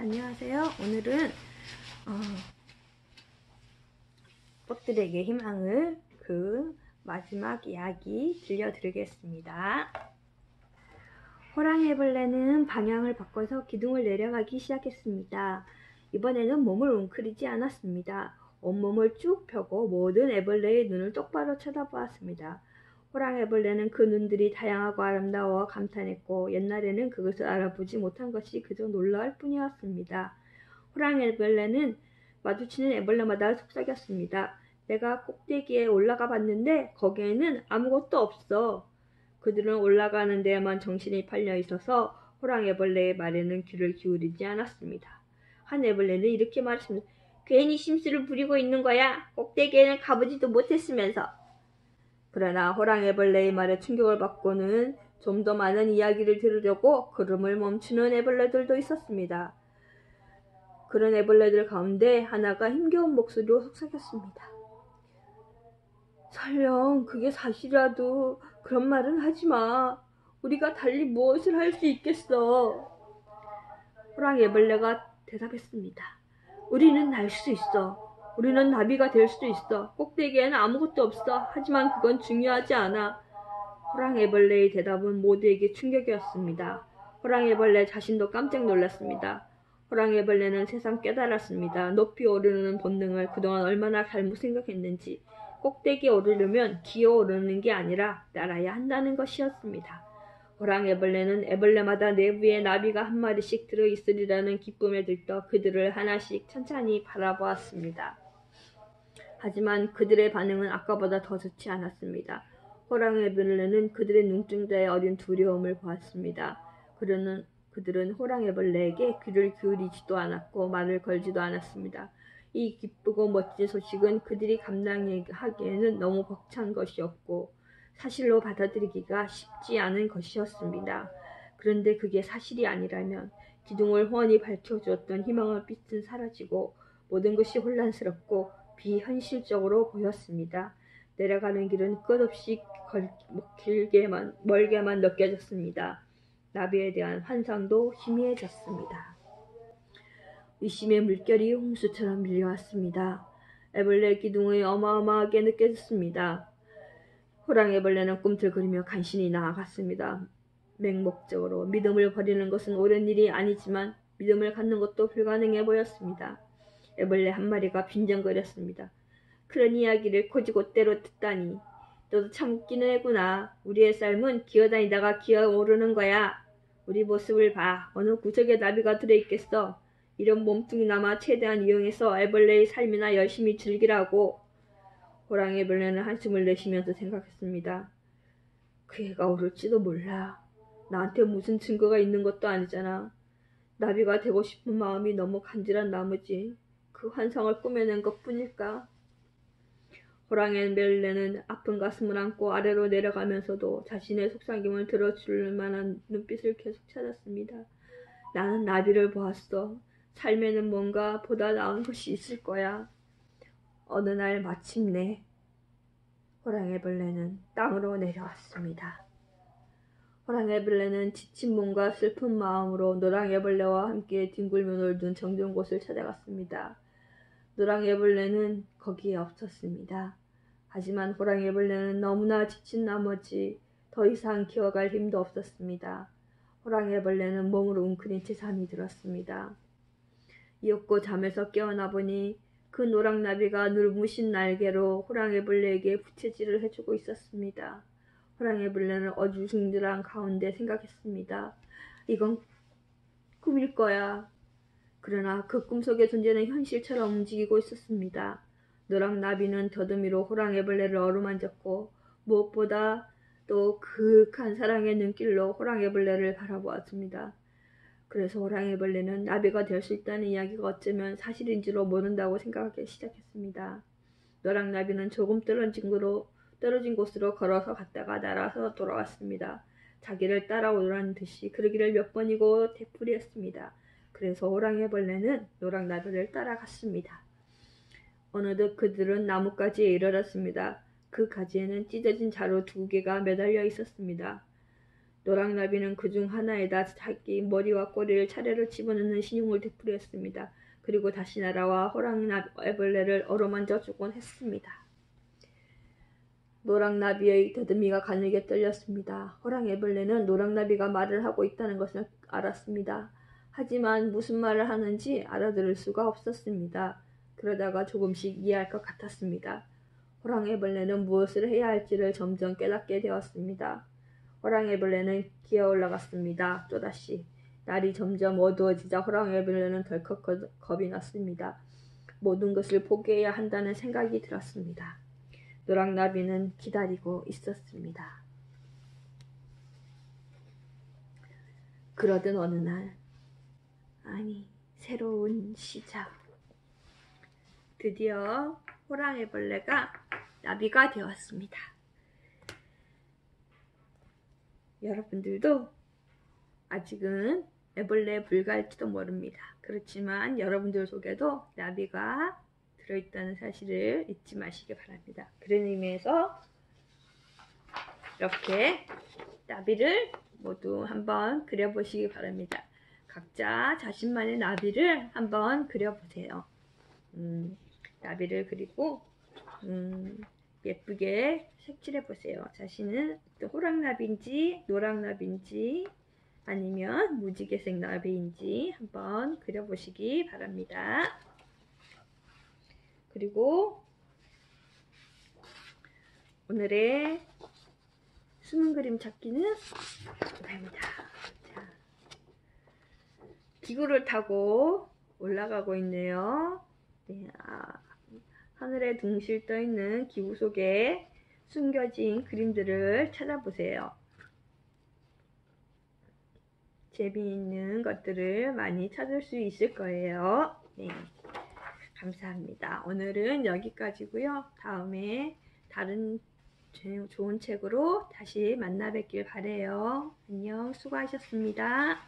안녕하세요. 오늘은 꽃들에게 희망을 그 마지막 이야기 들려드리겠습니다. 호랑이벌레는 방향을 바꿔서 기둥을 내려가기 시작했습니다. 이번에는 몸을 웅크리지 않았습니다. 온몸을 쭉 펴고 모든 애벌레의 눈을 똑바로 쳐다보았습니다. 호랑이벌레는 그 눈들이 다양하고 아름다워 감탄했고 옛날에는 그것을 알아보지 못한 것이 그저 놀라울 뿐이었습니다. 호랑이벌레는 마주치는 애벌레마다 속삭였습니다. 내가 꼭대기에 올라가 봤는데 거기에는 아무것도 없어. 그들은 올라가는 데에만 정신이 팔려 있어서 호랑이벌레의 말에는 귀를 기울이지 않았습니다. 한 애벌레는 이렇게 말했습니다. 괜히 심술을 부리고 있는 거야. 꼭대기에는 가보지도 못했으면서. 그러나 호랑이벌레의 말에 충격을 받고는 좀 더 많은 이야기를 들으려고 걸음을 멈추는 애벌레들도 있었습니다. 그런 애벌레들 가운데 하나가 힘겨운 목소리로 속삭였습니다. 설령 그게 사실이라도 그런 말은 하지 마. 우리가 달리 무엇을 할 수 있겠어. 호랑이 애벌레가 대답했습니다. 우리는 날 수 있어. 우리는 나비가 될 수도 있어. 꼭대기에는 아무것도 없어. 하지만 그건 중요하지 않아. 호랑이 애벌레의 대답은 모두에게 충격이었습니다. 호랑이 애벌레 자신도 깜짝 놀랐습니다. 호랑이 애벌레는 새삼 깨달았습니다. 높이 오르는 본능을 그동안 얼마나 잘못 생각했는지. 꼭대기에 오르려면 기어 오르는 게 아니라 날아야 한다는 것이었습니다. 호랑이 애벌레는 애벌레마다 내부에 나비가 한 마리씩 들어있으리라는 기쁨에 들떠 그들을 하나씩 천천히 바라보았습니다. 하지만 그들의 반응은 아까보다 더 좋지 않았습니다. 호랑이 애벌레는 그들의 눈동자에 어린 두려움을 보았습니다. 그들은 호랑이 애벌레에게 귀를 기울이지도 않았고 말을 걸지도 않았습니다. 이 기쁘고 멋진 소식은 그들이 감당하기에는 너무 벅찬 것이었고 사실로 받아들이기가 쉽지 않은 것이었습니다. 그런데 그게 사실이 아니라면 기둥을 훤히 밝혀주었던 희망의 빛은 사라지고 모든 것이 혼란스럽고 비현실적으로 보였습니다. 내려가는 길은 끝없이 멀게만 느껴졌습니다. 나비에 대한 환상도 희미해졌습니다. 의심의 물결이 홍수처럼 밀려왔습니다. 애벌레 기둥이 어마어마하게 느껴졌습니다. 호랑이 애벌레는 꿈틀거리며 간신히 나아갔습니다. 맹목적으로 믿음을 버리는 것은 옳은 일이 아니지만 믿음을 갖는 것도 불가능해 보였습니다. 애벌레 한 마리가 빈정거렸습니다. 그런 이야기를 곧이곧대로 듣다니. 너도 참 웃기는 애구나. 우리의 삶은 기어다니다가 기어오르는 거야. 우리 모습을 봐. 어느 구석에 나비가 들어있겠어. 이런 몸뚱이나마 최대한 이용해서 애벌레의 삶이나 열심히 즐기라고. 호랑이 애벌레는 한숨을 내쉬면서 생각했습니다. 그 애가 오를지도 몰라. 나한테 무슨 증거가 있는 것도 아니잖아. 나비가 되고 싶은 마음이 너무 간절한 나머지 그 환상을 꾸며낸 것뿐일까? 호랑이 애벌레는 아픈 가슴을 안고 아래로 내려가면서도 자신의 속삭임을 들어줄 만한 눈빛을 계속 찾았습니다. 나는 나비를 보았어. 삶에는 뭔가 보다 나은 것이 있을 거야. 어느 날 마침내 호랑이 애벌레는 땅으로 내려왔습니다. 호랑이 애벌레는 지친 몸과 슬픈 마음으로 노랑이 애벌레와 함께 뒹굴며 놀던 정든 곳을 찾아갔습니다. 노랑이 애벌레는 거기에 없었습니다. 하지만 호랑이 애벌레는 너무나 지친 나머지 더 이상 기어갈 힘도 없었습니다. 호랑이 애벌레는 몸을 웅크린 채 잠이 들었습니다. 이윽고 잠에서 깨어나 보니 그 노랑나비가 누르무신 날개로 호랑이 애벌레에게 부채질을 해주고 있었습니다. 호랑이 애벌레는 어중간한 가운데 생각했습니다. 이건 꿈일 거야. 그러나 그 꿈속의 존재는 현실처럼 움직이고 있었습니다. 노랑나비는 더듬이로 호랑이 애벌레를 어루만졌고 무엇보다 또 그윽한 사랑의 눈길로 호랑이 애벌레를 바라보았습니다. 그래서 호랑이 애벌레는 나비가 될 수 있다는 이야기가 어쩌면 사실인지로 모른다고 생각하기 시작했습니다. 노랑나비는 조금 떨어진 곳으로 걸어서 갔다가 날아서 돌아왔습니다. 자기를 따라오라는 듯이 그러기를 몇 번이고 되풀이했습니다. 그래서 호랑이 애벌레는 노랑나비를 따라갔습니다. 어느덧 그들은 나뭇가지에 이르렀습니다. 그 가지에는 찢어진 자루 2개가 매달려 있었습니다. 노랑나비는 그중 하나에다 자기 머리와 꼬리를 차례로 집어넣는 신용을 되풀이했습니다. 그리고 다시 날아와 호랑이애벌레를 어루만져 주곤 했습니다. 노랑나비의 더듬이가 가늘게 떨렸습니다. 호랑이애벌레는 노랑나비가 말을 하고 있다는 것을 알았습니다. 하지만 무슨 말을 하는지 알아들을 수가 없었습니다. 그러다가 조금씩 이해할 것 같았습니다. 호랑이애벌레는 무엇을 해야 할지를 점점 깨닫게 되었습니다. 호랑이애벌레는 기어 올라갔습니다. 또다시 날이 점점 어두워지자 호랑이애벌레는 덜컥 겁이 났습니다. 모든 것을 포기해야 한다는 생각이 들었습니다. 노랑나비는 기다리고 있었습니다. 그러던 어느 날, 새로운 시작. 드디어 호랑이애벌레가 나비가 되었습니다. 여러분들도 아직은 애벌레에 불과할지도 모릅니다. 그렇지만 여러분들 속에도 나비가 들어있다는 사실을 잊지 마시기 바랍니다. 그런 의미에서 이렇게 나비를 모두 한번 그려보시기 바랍니다. 각자 자신만의 나비를 한번 그려보세요. 나비를 그리고 예쁘게 색칠해보세요. 자신은 호랑나비인지 노랑나비인지 아니면 무지개색 나비인지 한번 그려보시기 바랍니다. 그리고 오늘의 숨은 그림 찾기는 이겁니다. 기구를 타고 올라가고 있네요. 네, 하늘에 둥실 떠있는 기구 속에 숨겨진 그림들을 찾아보세요. 재미있는 것들을 많이 찾을 수 있을 거예요. 네. 감사합니다. 오늘은 여기까지고요. 다음에 다른 좋은 책으로 다시 만나 뵙길 바래요. 안녕, 수고하셨습니다.